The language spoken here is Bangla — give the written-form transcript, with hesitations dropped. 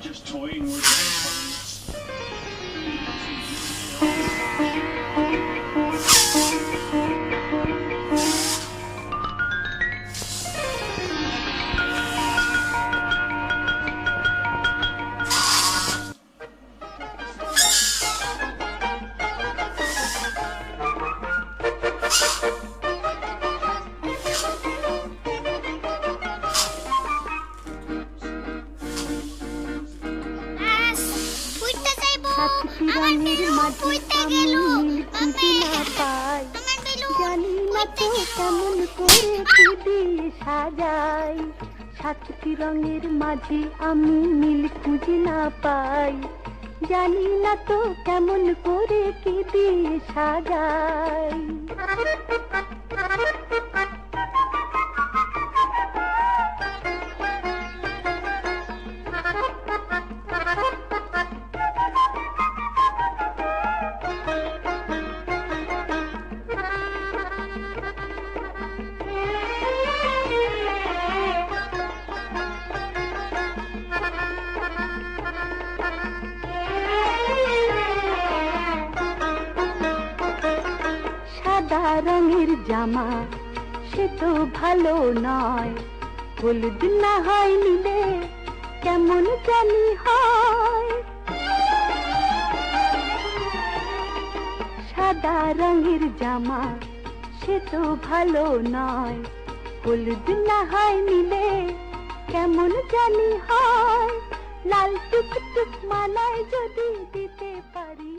just toying with it. রঙের মাঝে আমি নীল খুঁজে না পাই, জানি না তো কেমন করে খুঁজে সাজাই। সাতটি রঙের মাঝে আমি নীল খুঁজে না পাই, জানি না তো কেমন করে কি দিয়ে সাজাই। সাদা রঙের জামা সে তো ভালো নয়, হলুদ না হয় নিলে কেমন জানি হয়। সাদা রঙের জামা সে তো ভালো নয়, হলুদ না হয় নিলে কেমন জানি হয়। লাল টুকটুক মালায় যদি দিতে পারি।